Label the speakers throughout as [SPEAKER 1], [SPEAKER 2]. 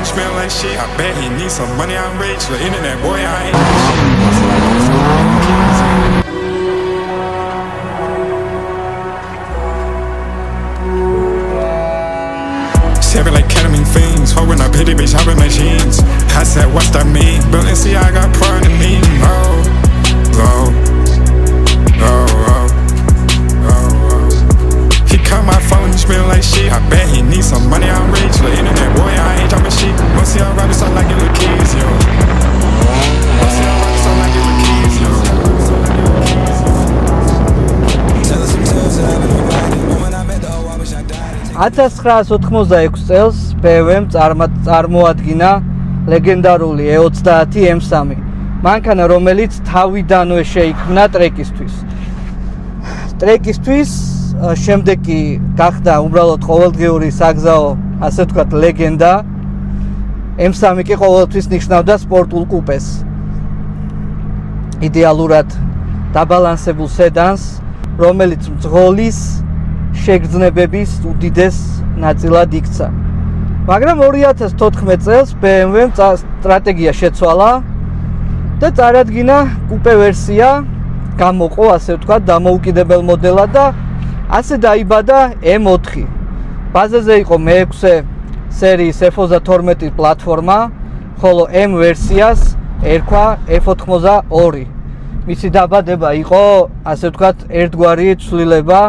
[SPEAKER 1] phone smell like shit. I bet he needs some money, I'm rich. The internet boy, I ain't Seven like ketamine fiends, holding up pity bitch, hopping my jeans. I said, what's that mean? But let's see, I got pride in me. He caught my phone, he smell like shit. I bet he needs some money, I'm rich. The internet boy, I ain't dropping shit. Must see, I ride it sound like it with kids, yo. Must see, I ride it sound like it with kids, yo. Tell us some tales that I've been providing. But when I met the O, I wish I died.
[SPEAKER 2] 1986 წელს BMW-მ წარმოადგინა ლეგენდარული E30 M3 მანქანა, რომელიც თავიდანვე შეიქმნა ტრეკისთვის. ტრეკისთვის შემდეგ კი გახდა უბრალოდ ყოველდღიური საგზაო, ასე ვთქვათ, ლეგენდა. M3 კი ყოველთვის ნიშნავდა სპორტულ კუპეს. იდეალურად დაბალანსებულ სედანს, რომელიც მძღოლის შეგრძნებების უდიდეს ნაწილად იქცა. მაგრამ 2014 წელს BMW-მ სტრატეგია შეცვალა და წარადგინა კუპე ვერსია, გამოყო, ასე ვთქვათ, დამოუკიდებელ მოდელად და ასე დაიბადა M4. ბაზაზე იყო მე-6 სერიის F92 პლატფორმა, ხოლო M ვერსიას ერქვა F82. მისი დაბადება იყო, ასე ვთქვათ, ერთგვარი ცვლილება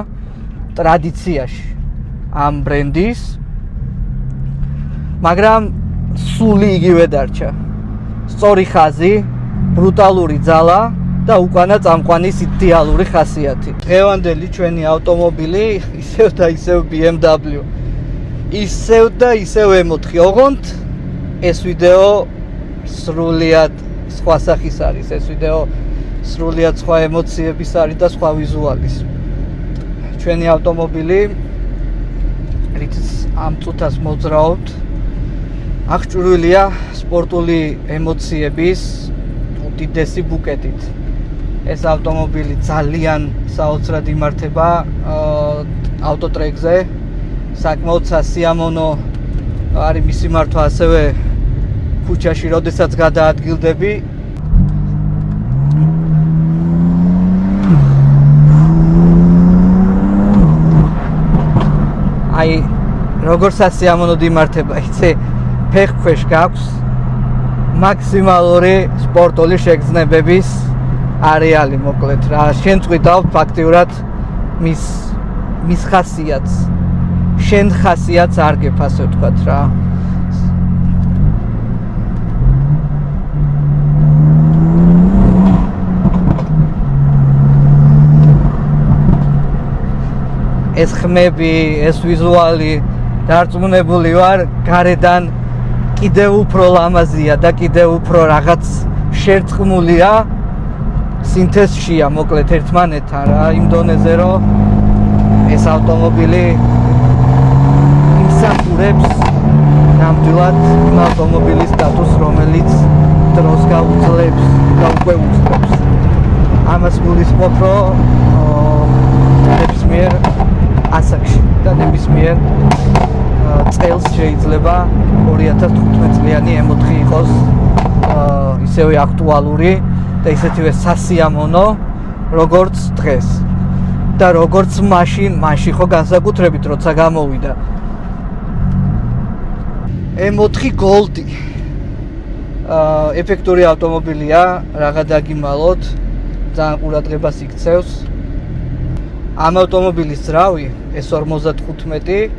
[SPEAKER 2] ტრადიციაში ამ ბრენდის, მაგრამ სული იგივე დარჩა. სწორი ხაზი, ბრუტალური ძალა და უკანა წამყვანის იდეალური ხასიათი. დღევანდელი ჩვენი ავტომობილი ისევ და ისევ BMW, ისევ და ისევ M4. ოღონდ ეს ვიდეო სრულიად სხვა სახის არის, ეს ვიდეო სრულიად სხვა ემოციების არის და სხვა ვიზუალის. ჩვენი ავტომობილი, რით ამ წუთას მოძრაობთ, აღჭურვილია სპორტული ემოციების უდიდესი ბუკეტით. ეს ავტომობილი ძალიან საოცრად იმართება ავტოტრეკზე, საკმაოდ სასიამოვნო არის მისი მართვა ასევე ქუჩაში, როდესაც გადაადგილდები. აი, როგორ სასიამოვნოდ იმართება, იცი, ფეხქვეშ გაქვს მაქსიმალური სპორტული შეგრძნებების არეალი, მოკლედ რა. შენ წვიდავ ფაქტიურად მის ხასიათს. შენ ხასიათს არგებ, ასე ვთქვათ რა. ეს ხმები, ეს ვიზუალი, დარწმუნებული ვარ, გარედან კიდევ უფრო ლამაზია და კიდევ უფრო რაღაც შერწყმულია, სინთეზშია, მოკლედ ერთმანეთთან რა, იმ დონეზე, რომ ეს ავტომობილი იმსახურებს ნამდვილად იმ ავტომობილის სტატუსს, რომელიც დროს გაუძლებს და უკვე უძლებს. ამას გულისხმობ, რომ ნებისმიერ ასაკში და ნებისმიერ წელს შეიძლება 2015 წლიანი M4 იყოს ისევე აქტუალური და ისეთივე სასიამოვნო, როგორც დღეს. და როგორც მაშინ ხო განსაკუთრებით როცა გამოვიდა. M4 Gold-ი ეფექტური ავტომობილია, რაღა დაგიმალოთ, ძალიან ყურადღებას იქცევს. ამ ავტომობილის ძრავი S55,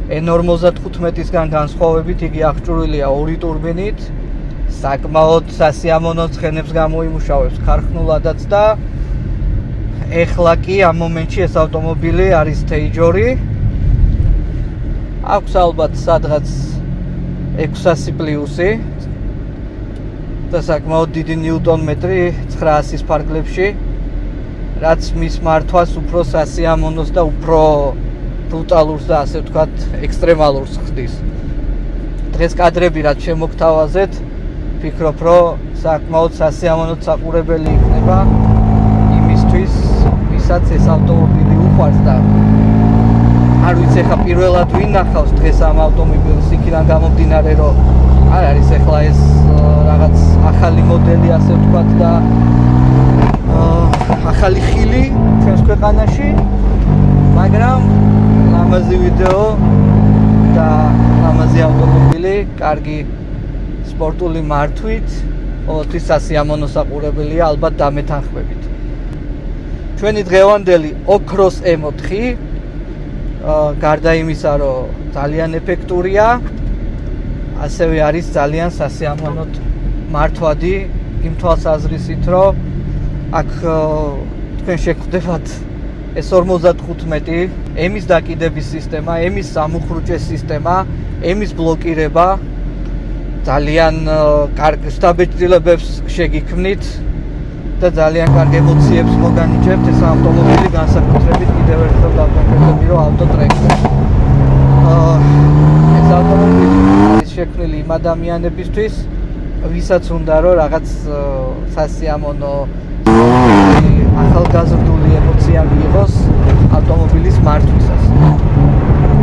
[SPEAKER 2] N55-ისგან განსხვავებით იგი აღჭურვილია 2 ტურბინით, საკმაოდ სასიამოვნო ცხენებს გამოიმუშავებს ქარხნულადაც და ეხლა კი ამ მომენტში ეს ავტომობილი არის სტეიჯორი. აქვს ალბათ სადღაც 600 პლუსი და საკმაოდ დიდი ნიუტონმეტრი 900-ის ფარგლებში, რაც მის მართვას უფრო სასიამოვნოს და უფრო ბრუტალურს და ასე ვთქვათ ექსტრემალურს ხდის. დღეს კადრები რაც შემოგთავაზეთ, ვფიქრობ, რომ საკმაოდ სასიამოვნო საყურებელი იქნება იმისთვის, ვისაც ეს ავტომობილი უყვარს და არ ვიცი, ხა პირველად ვინ ნახავს დღეს ამ ავტომობილს, იქიდან გამომდინარე, რომ არ არის ახლა ეს რაღაც ახალი მოდელი ასე ვთქვათ და ახალი ხილი ჩვენს ქვეყანაში, მაგრამ ლამაზი ვიდეო და ლამაზი ავტომობილი, კარგი სპორტული მართვით, ყოველთვის სასიამოვნო საყურებელია, ალბათ დამეთანხმებით. ჩვენი დღევანდელი ოქროს M4 გარდა იმისა, რომ ძალიან ეფექტურია, ასევე არის ძალიან სასიამოვნოდ მართვადი იმ თვალსაზრისით, რომ აქ თქვენ შეგხვდებათ ეს 55 ემის დაკიდების სისტემა, ემის სამუხრუჭეს სისტემა, ემის ბლოკირება, ძალიან კარგ შთაბეჭდილებებს შეგიქმნით და ძალიან კარგ ემოციებს მოგანიჭებთ ეს ავტომობილი, განსაკუთრებით კიდევ ერთხელ დავკონკრეტები, რომ ავტოტრეკზე. ეს ავტომობილი არის შექმნილი იმ ადამიანებისთვის, ვისაც უნდა რომ რაღაც სასიამოვნო ახალგაზრდული ემოცია მიიღოს ავტომობილის მართვისას.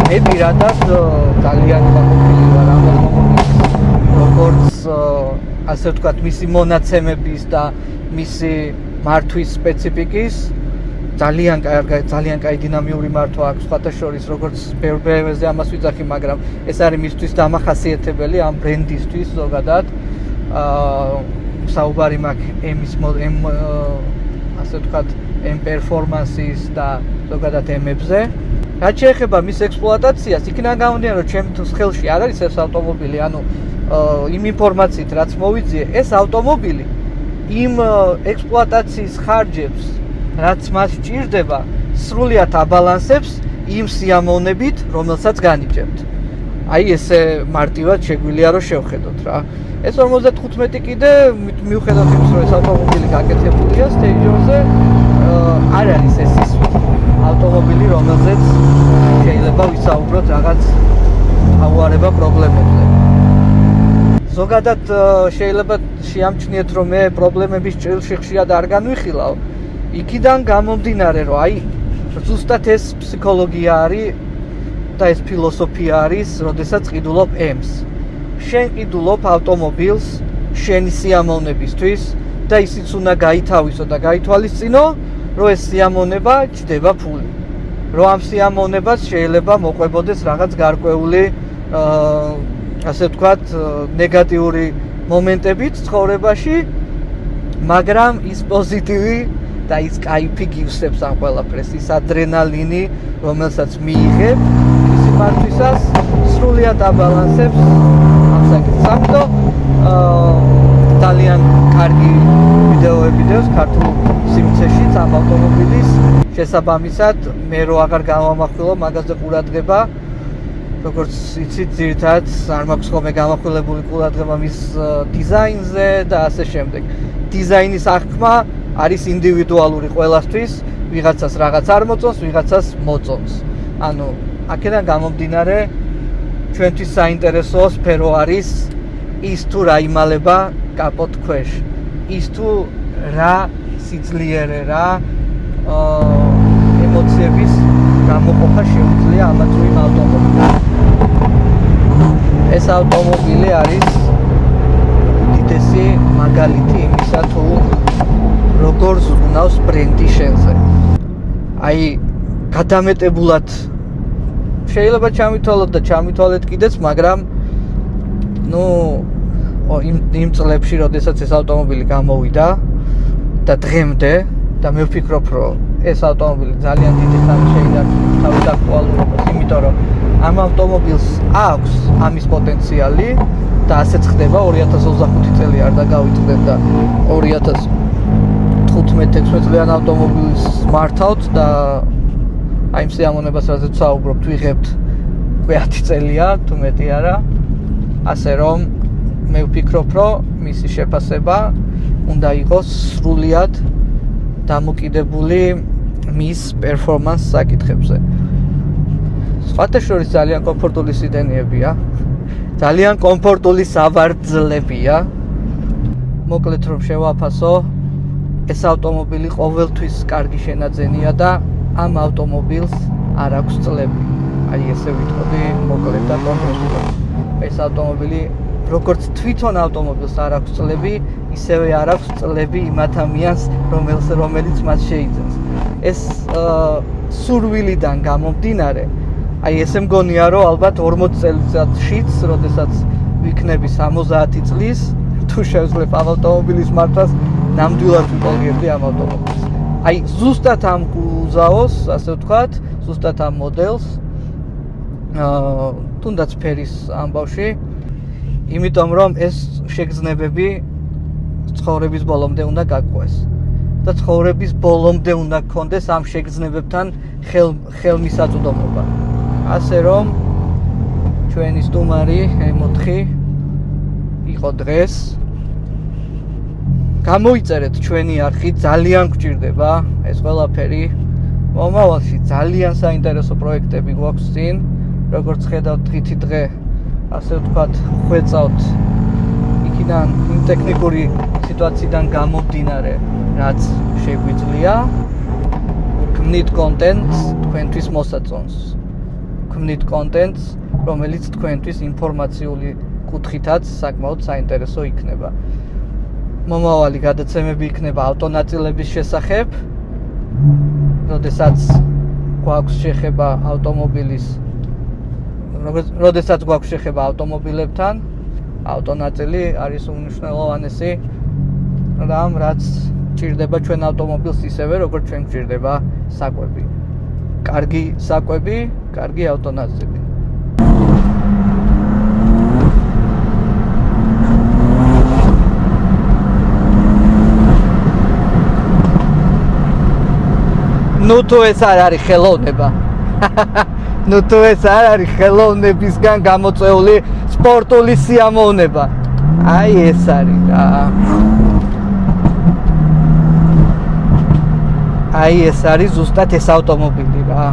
[SPEAKER 2] მე პირადად ძალიან გამოყენებული ვარ ამ ავტომობილის, როგორც ასე ვთქვათ, მისი მონაცემების და მისი მართვის სპეციფიკის ძალიან კაი დინამიური მართვა აქვს, სხვათა შორის, როგორც BMW-ზე ამას ვიძახი, მაგრამ ეს არის მისთვის დამახასიათებელი ამ ბრენდისთვის ზოგადად. საუბარი მაქვს ასე ვთქვათ, M performance-ის და ზოგადად M-ებზე. რაც შეეხება მის ექსპლუატაციას, იქიდან გამომდინარე, რომ ჩემთვის ხელში არ არის ეს ავტომობილი, ანუ იმ ინფორმაციით, რაც მოვიძიე, ეს ავტომობილი იმ ექსპლუატაციის ხარჯებს, რაც მას სჭირდება, სრულიად აბალანსებს იმ სიამოვნებით, რომელსაც განიჭებთ. აი ესე მარტივად შეგვიძლია რომ შევხედოთ რა. ეს 55 კიდე მიუხედავად იმის, რომ ეს ავტომობილი გაკეთებულია სტეიჯზე, არ არის ეს ის ავტომობილი, რომელზეც შეიძლება ვისაუბროთ რაღაც ავუარება პრობლემებზე. ზოგადად შეიძლება შეამჩნიეთ, რომ მე პრობლემების ჭრილში ხშირად არ განვიხილავ, იქიდან გამომდინარე, რომ აი ზუსტად ეს ფსიქოლოგია არის და ეს ფილოსოფია არის, როდესაც ყიდულობ M-ს. შენ ყიდულობ ავტომობილს შენი სიამოვნებისთვის და ისიც უნდა გაითავისო და გაითვალისწინო, რომ ეს სიამოვნება ჯდება ფული. რომ ამ სიამოვნებას შეიძლება მოყვებოდეს რაღაც გარკვეული ასე ვთქვათ, ნეგატიური მომენტებიც ცხოვრებაში, მაგრამ ის პოზიტივი და ის кайფი გივსებს ამ ყველაფერს, ის ადრენალინი, რომელსაც მიიღებ მისი მართვისას, სრულიად აბალანსებს ამ საკითხს. ამიტომ ძალიან კარგი ვიდეოები დევს ქართულ სიმცეშიც ამ ავტომობილის შესაბამისად, მე რო აღარ გამოვამახვილო მაგაზე ყურადღება, როგორც იცით, ძირითადად არ მაქვს ხოლმე გამახვილებული ყურადღება მის დიზაინზე და ასე შემდეგ. დიზაინის აღქმა არის ინდივიდუალური ყველასთვის, ვიღაცას რაღაც არ მოწონს, ვიღაცას მოწონს. ანუ აქედან გამომდინარე, ჩვენთვის საინტერესო სფერო არის ის თუ რა იმალება კაპოტ ქვეშ, ის თუ რა სიძლიერე, რა ემოციების გამოყოფა შეუძლია ამა თუ იმ ავტომობილს. ეს ავტომობილი არის უდიდესი მაგალითი იმისა, თუ როგორ ზრუნავს ბრენდი შენზე. აი, გადამეტებულად შეიძლება ჩამითვალოთ და ჩამითვალეთ კიდეც, მაგრამ იმ წლებში, როდესაც ეს ავტომობილი გამოვიდა და დღემდე და მე ვფიქრობ, რომ ეს ავტომობილი ძალიან დიდი ხანი შეიძლება თავის აქტუალურობას, იმიტომ რომ ამ ავტომობილს აქვს ამის პოტენციალი და ასეც ხდება. 2025 წელი არ დაგავიწყდეთ და 2015-16 წლიან ავტომობილს მართავთ და აი იმ სიამოვნებას, რაზეც ვსაუბრობთ, ვიღებთ 10 წელია, თუ მეტი არა. ასე რომ მე ვფიქრობ, რომ მისი შეფასება უნდა იყოს სრულიად დამოკიდებული მის პერფორმანს საკითხებზე. სხვათა შორის ძალიან კომფორტული სიდენიებია, ძალიან კომფორტული საბარძლებია. მოკლედ რომ შევაფასო, ეს ავტომობილი ყოველთვის კარგი შენაძენია და ამ ავტომობილს არ აქვს წლები. აი ესე ვიტყოდი მოკლედ და კონკრეტულად. ეს ავტომობილი როგორც თვითონ ავტომობილს არ აქვს წლები, ისევე არ აქვს წლები იმ ადამიანს, რომელიც მას შეიძენს. ეს სურვილიდან გამომდინარე, აი ესე მგონია, რომ ალბათ 40 წელიწადშიც, როდესაც ვიქნები 70 წლის, თუ შევძლებ ამ ავტომობილის მართვას, ნამდვილად ვიპოვებდი ამ ავტომობილს. აი ზუსტად ამ კუზაოს, ასე ვთქვათ, ზუსტად ამ მოდელს, თუნდაც ფერის ამბავში, იმიტომ რომ ეს შეგრძნებები ცხოვრების ბოლომდე უნდა გაგვყვეს და ცხოვრების ბოლომდე უნდა გქონდეს ამ შეგრძნებებთან ხელმისაწვდომობა. ასე რომ ჩვენი სტუმარი M4 იყო დღეს. გამოიწერეთ ჩვენი არხი, ძალიან გვჭირდება ეს ყველაფერი. მომავალში ძალიან საინტერესო პროექტები გვაქვს წინ, როგორც ხედავთ დღითი დღე, ასე ვთქვათ, ხვეწავთ იქიდან იმ ტექნიკური სიტუაციიდან გამომდინარე, რაც შეგვიძლია. გვქმნით კონტენტს თქვენთვის მოსაწონს. გვქმნით კონტენტს, რომელიც თქვენთვის ინფორმაციული კუთხითაც საკმაოდ საინტერესო იქნება. მომავალი გადაცემები იქნება ავტონაწილების შესახებ, როდესაც გვაქვს შეხება ავტომობილებთან, ავტონაწილი არის უმნიშვნელოვანესი რამ, რაც ჭირდება ჩვენ ავტომობილს ისევე, როგორც ჩვენ გვჭირდება საკვები. კარგი საკვები, კარგი ავტონაწილი. ნუ თუ ეს არ არის ხელოვნება. ნუ თუ ეს არ არის ხელოვნებისგან გამოწეული სპორტული სიამოვნება. აი ეს არის რა. აი ეს არის ზუსტად ეს ავტომობილი რა.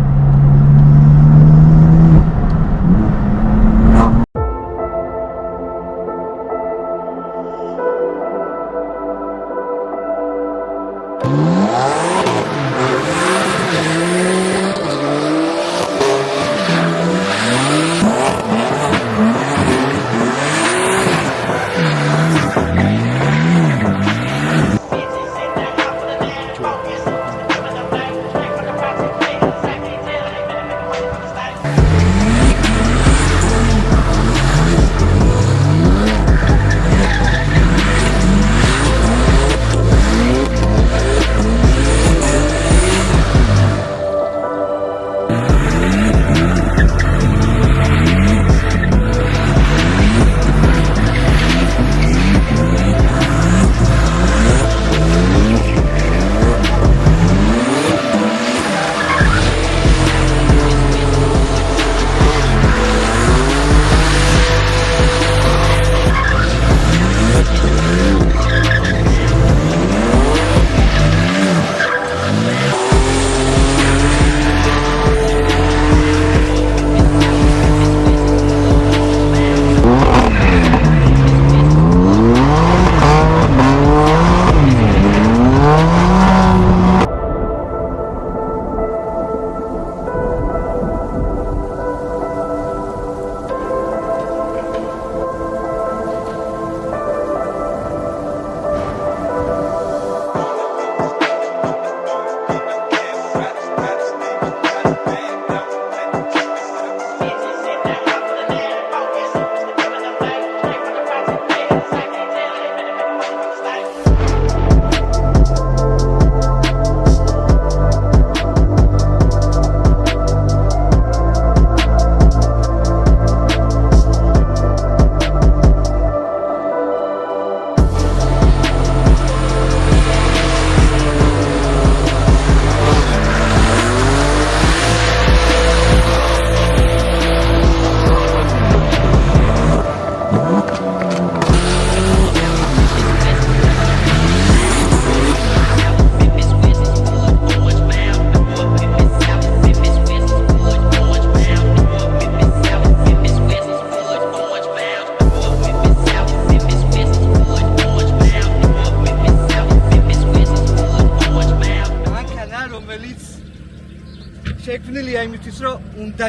[SPEAKER 2] შექმნილია იმისთვის, რომ უნდა